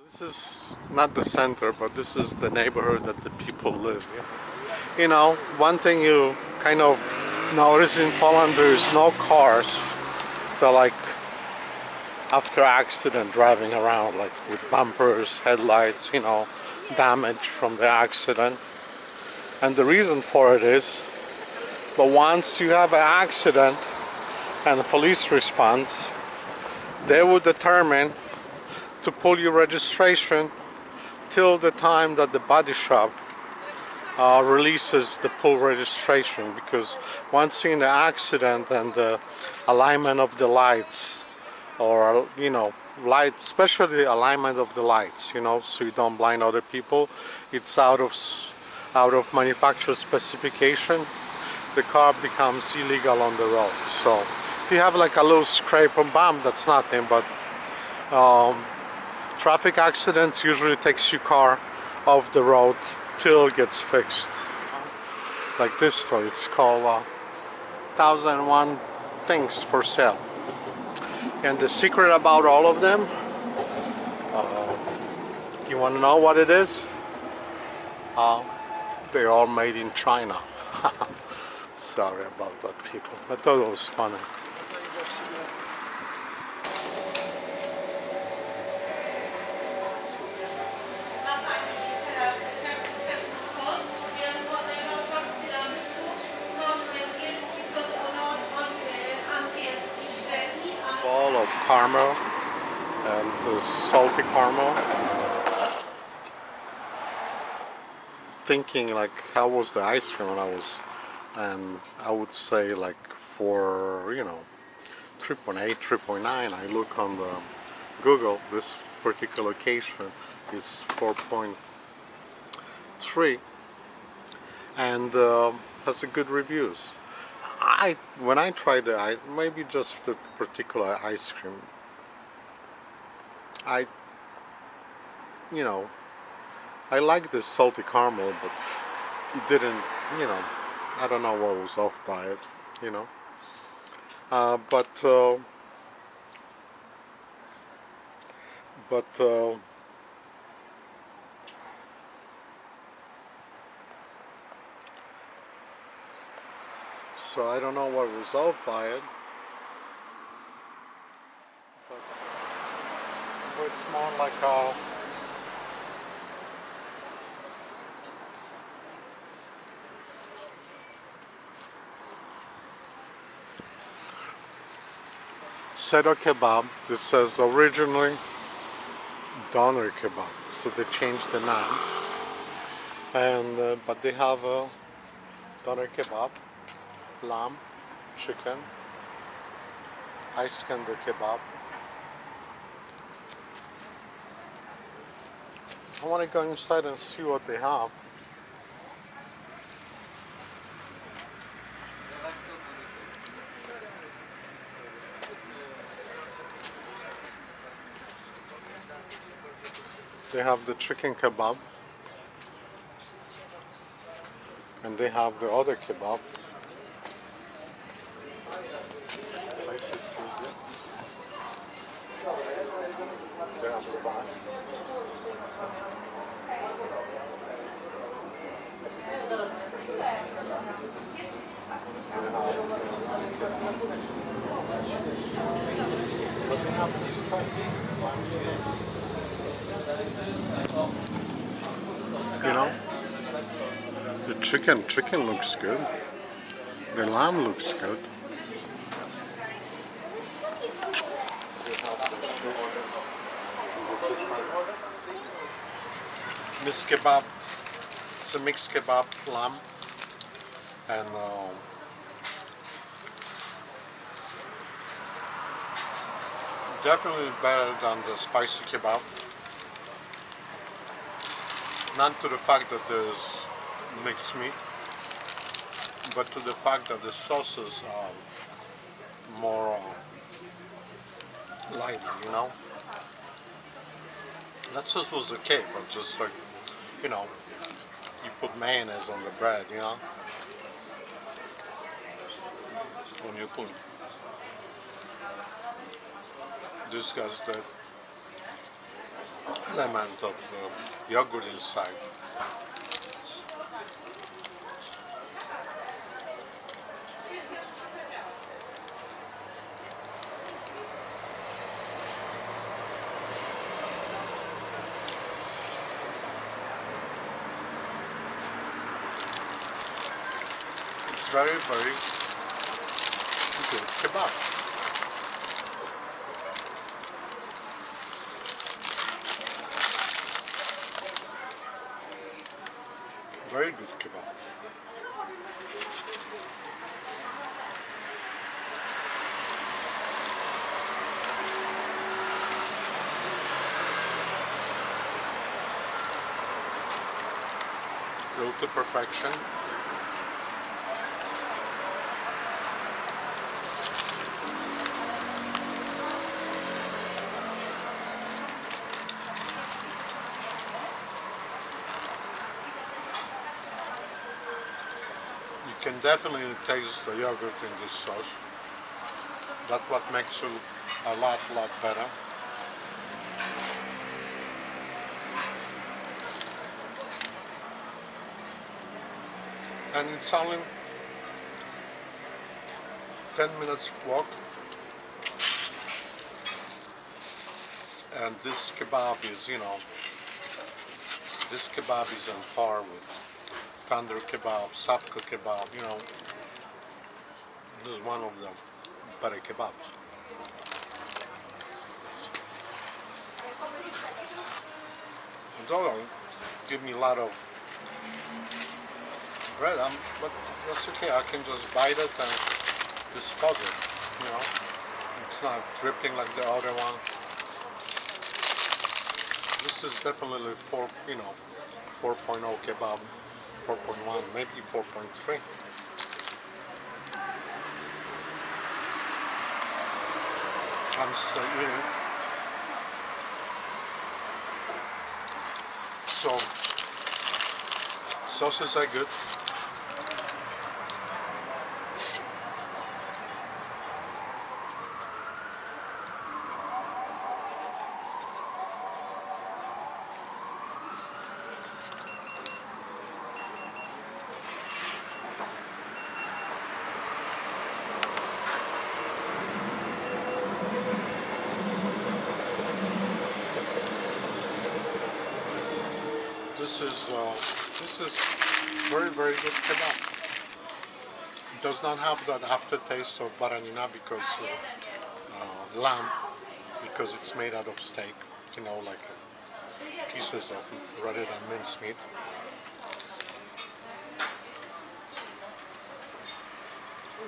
This is not the center, but this is the neighborhood that the people live in. You know, one thing you kind of notice in Poland, there is no cars that like after accident driving around like with bumpers, headlights, you know, damage from the accident. And the reason for it is, but once you have an accident and the police responds, they will determine to pull your registration till the time that the body shop releases the pull registration, because once you're in the accident and the alignment of the lights, or you know, light, especially the alignment of the lights, you know, so you don't blind other people, it's out of manufacturer specification, the car becomes illegal on the road. So if you have like a little scrape or bump, that's nothing, but traffic accidents usually takes your car off the road till it gets fixed. Like this store, it's called 1001 Things for Sale. And the secret about all of them, you want to know what it is? They're all made in China. Sorry about that, people. I thought it was funny. Ball of caramel and the salty caramel. Thinking like how was the ice cream when I was, and I would say like for, you know, 3.8, 3.9. I look on the Google, this particular location is 4.3 and has a good reviews. When I tried it, maybe just the particular ice cream, you know, I like this salty caramel, but it didn't, you know, I don't know what was off by it, you know. So I don't know what was off by it, but it's more like a Sedo Kebab. This says originally doner kebab, so they changed the name, and but they have a doner kebab, lamb, chicken, Iskander kebab. I want to go inside and see what they have. They have the chicken kebab, and they have the other kebab. They have the back. But they have this steak, lamb steak. You know, the chicken looks good. The lamb looks good. This kebab, it's a mixed kebab lamb, and definitely better than the spicy kebab. Not to the fact that there's mixed meat, but to the fact that the sauces are more lighter, you know. That sauce was okay, but just like, you know, you put mayonnaise on the bread, you know, when you put disgusted. element of yogurt inside. It's very, very good kebab. Very good kebab. Grilled to perfection. You can definitely taste the yogurt in this sauce. That's what makes it a lot better. And it's only 10 minutes walk. And this kebab is, this kebab is on par with tandoor kebab, sapka kebab, this is one of the better kebabs. Don't give me a lot of bread, but that's okay. I can just bite it and dispose it. It's not dripping like the other one. This is definitely 4.0 kebab, 4.1, maybe 4.3. I'm still eating. So, sauces are good. This is very, very good kebab. It does not have that aftertaste of baranina because lamb, because it's made out of steak, like pieces of rather than mincemeat.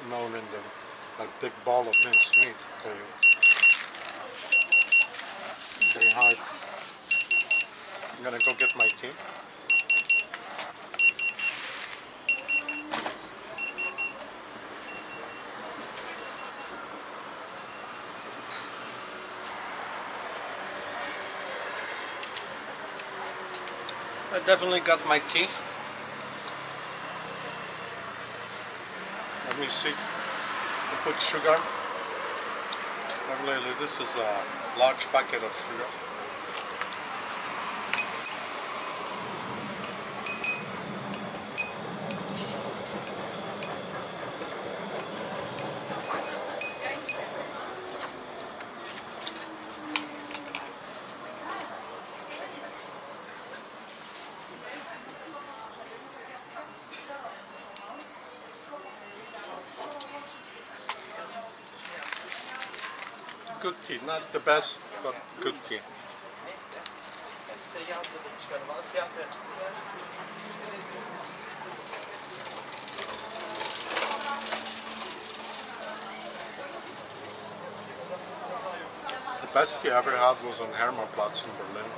Known in that big ball of mincemeat, they hide. I'm gonna go get my tea. I definitely got my tea. Let me see. I put sugar. Definitely, this is a large packet of sugar. Good tea, not the best, but good tea. The best tea I ever had was on Hermannplatz in Berlin.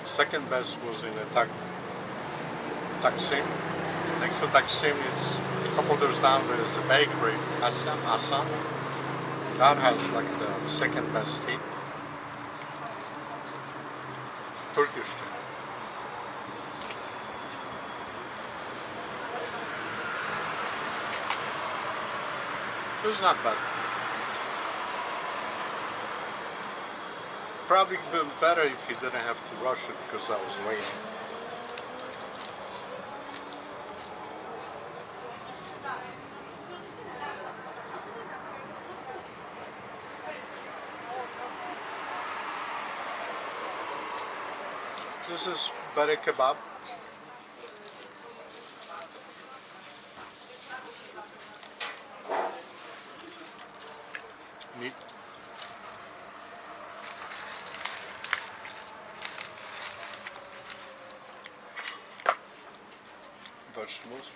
The second best was in Taksim. Next to Taksim, it's a couple doors down, there is a bakery, Assam. That has like the second best tea. Turkish tea. It's not bad. Probably been better if he didn't have to rush it because I was waiting. This is better kebab. Meat. Vegetables.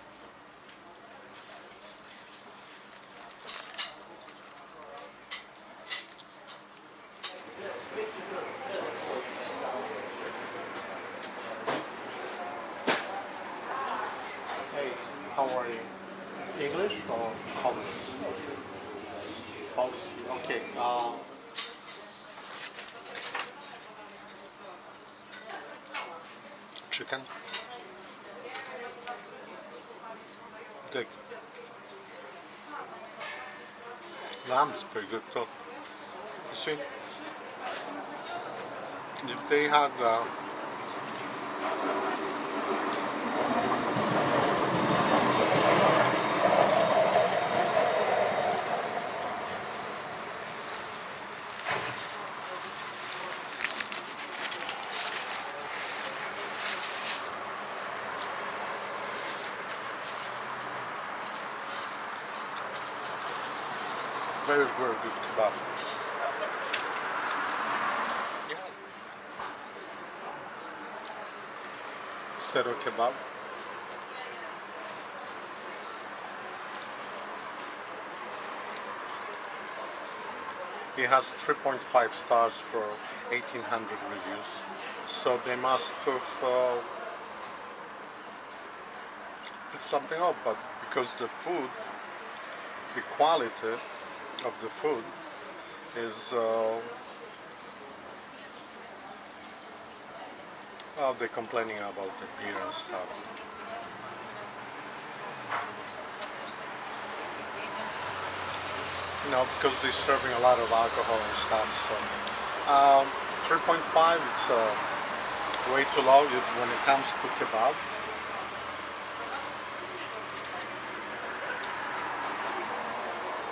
Hey, how are you? English or Polish? Polish. Okay. Chicken. Good. Lamb's pretty good too. You see, if they had very, very good kebab. Yeah. Sedo Kebab. He has 3.5 stars for 1,800 reviews. So they must have put something up, but because the food, the quality of the food is well, they're complaining about the beer and stuff. You know, because they're serving a lot of alcohol and stuff. So 3.5, it's way too low when it comes to kebab.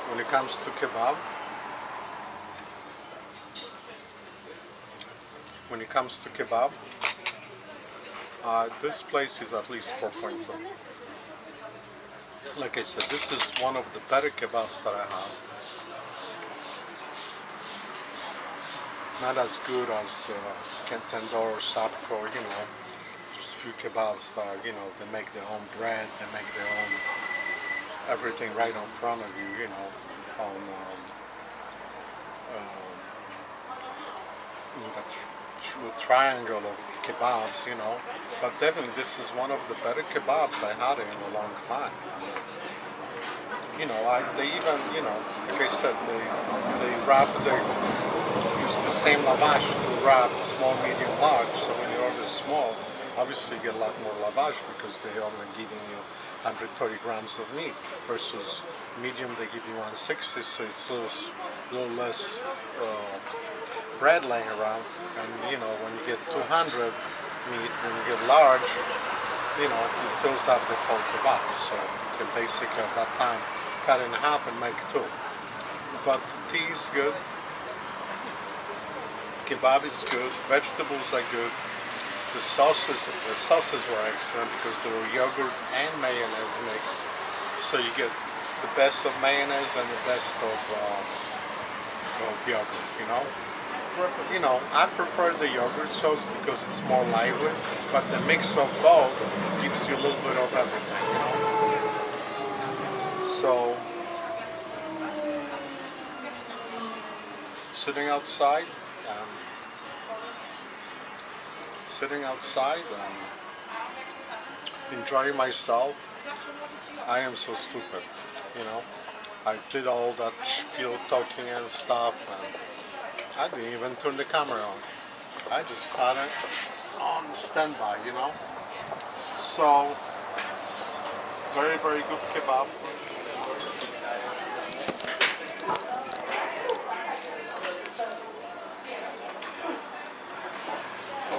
When it comes to kebab, this place is at least 4.2. Like I said, this is one of the better kebabs that I have. Not as good as the Tandoor or Sapko, you know, just few kebabs that are, you know, they make their own bread, they make their own everything right in front of you, you know, on the triangle of kebabs, you know. But definitely this is one of the better kebabs I had in a long time. I mean, you know, they even, you know, like I said, they use the same lavash to wrap small, medium, large. So when you order small, obviously you get a lot more lavash because they're only giving you 130 grams of meat versus medium they give you 160, so it's a little less bread laying around. And you know, when you get 200 meat, when you get large, you know, it fills up the whole kebab. So you can basically at that time cut it in half and make two. But tea is good, kebab is good, vegetables are good. The sauces were excellent because there were yogurt and mayonnaise mix, so you get the best of mayonnaise and the best of yogurt. You know, I prefer the yogurt sauce because it's more lively, but the mix of both gives you a little bit of everything. You know, so sitting outside. Enjoying myself. I am so stupid, you know. I did all that spiel talking and stuff, and I didn't even turn the camera on. I just had it on standby, you know. So, very, very good kebab.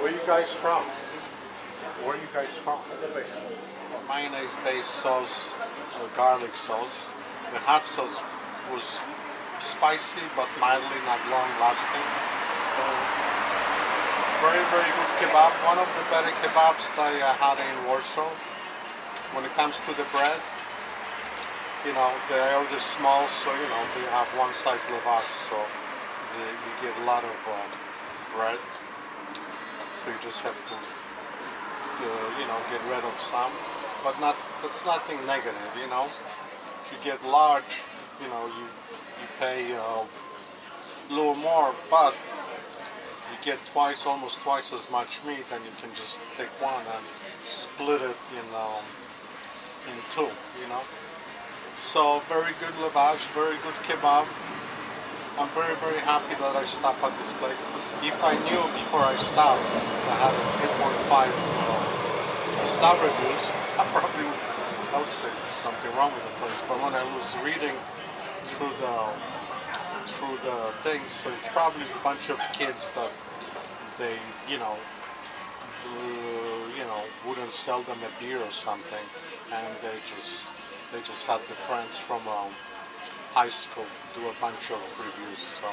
Where are you guys from? Where are you guys from? Mayonnaise-based sauce, garlic sauce. The hot sauce was spicy but mildly not long-lasting. Very, very good kebab. One of the better kebabs that I had in Warsaw. When it comes to the bread, you know, they are the small, so you know, they have one size lavash, so you get a lot of bread. So you just have to you know, get rid of some, but that's nothing negative, you know. If you get large, you know, you pay a little more, but you get almost twice as much meat, and you can just take one and split it in two, you know. So very good lavash, very good kebab. I'm very, very happy that I stopped at this place. If I knew before I stopped I had a 3.5 star reviews, I would say something wrong with the place. But when I was reading through the things, so it's probably a bunch of kids that they, you know, wouldn't sell them a beer or something, and they just had the friends from high school do a bunch of reviews. So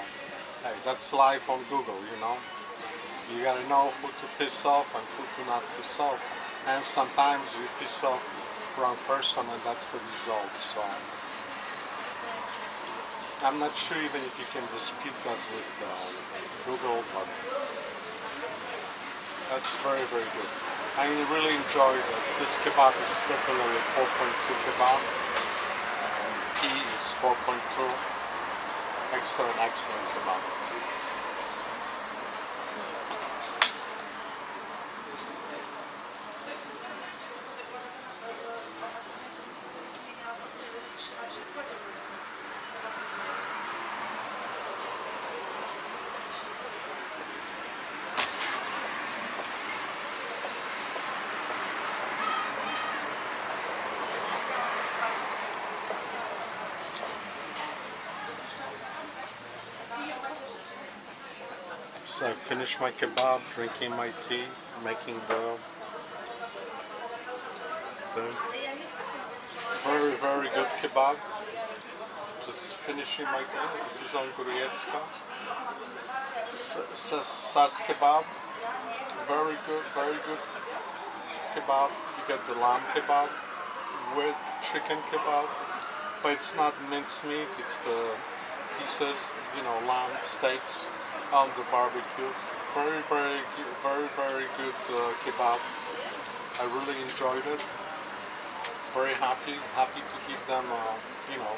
hey, that's life on Google, you know. You gotta know who to piss off and who to not piss off, and sometimes you piss off the wrong person and that's the result. So I'm not sure even if you can dispute that with Google, but that's very, very good. I really enjoyed it. This kebab is definitely 4.2 kebab. Tea is 4.2. Excellent, excellent kebab. So I finished my kebab, drinking my tea, making the very, very good kebab. Just finishing my day. This is on Grycan. Sas kebab. Very good kebab. You get the lamb kebab with chicken kebab, but it's not mincemeat, it's the pieces, you know, lamb steaks on the barbecue. Very, very good kebab. I really enjoyed it. Very happy to give them, you know,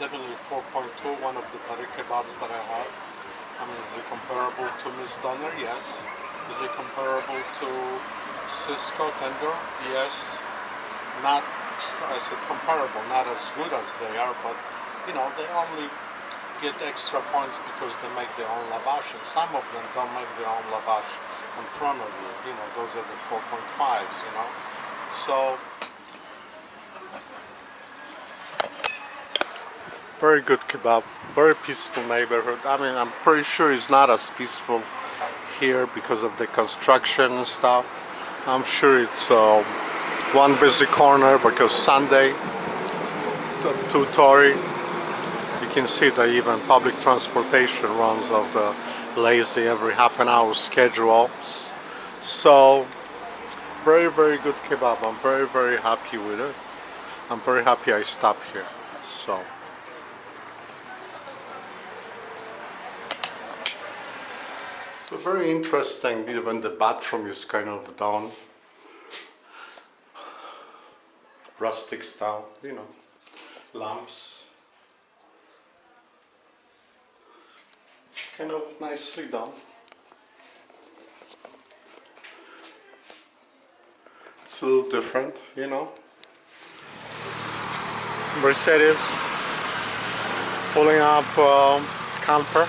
definitely 4.2, one of the better kebabs that I had. I mean, is it comparable to Miss Donner? Yes. Is it comparable to Cisco Tender? Yes. Not, I said comparable, not as good as they are, but, you know, they only get extra points because they make their own lavash, and some of them don't make their own lavash in front of you. You know, those are the 4.5s, you know. So, very good kebab, very peaceful neighborhood. I mean, I'm pretty sure it's not as peaceful here because of the construction and stuff. I'm sure it's one busy corner because Sunday, to Tory. You can see that even public transportation runs of the lazy every half an hour schedule. So very, very good kebab. I'm very, very happy with it. I'm very happy I stopped here. So very interesting. Even the bathroom is kind of done rustic style, you know, lamps. Kind of nicely done. It's a little different, you know. Mercedes pulling up camper,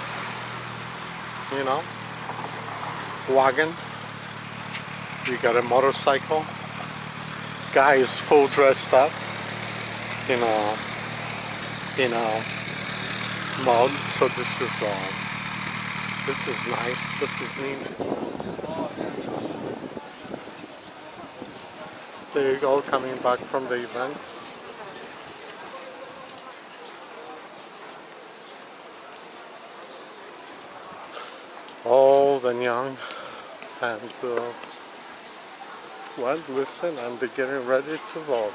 you know, wagon. You got a motorcycle. Guy is full dressed up in a mode. So this is nice. This is neat. They're all coming back from the events. Old and young, and well, listen, and they're getting ready to vote.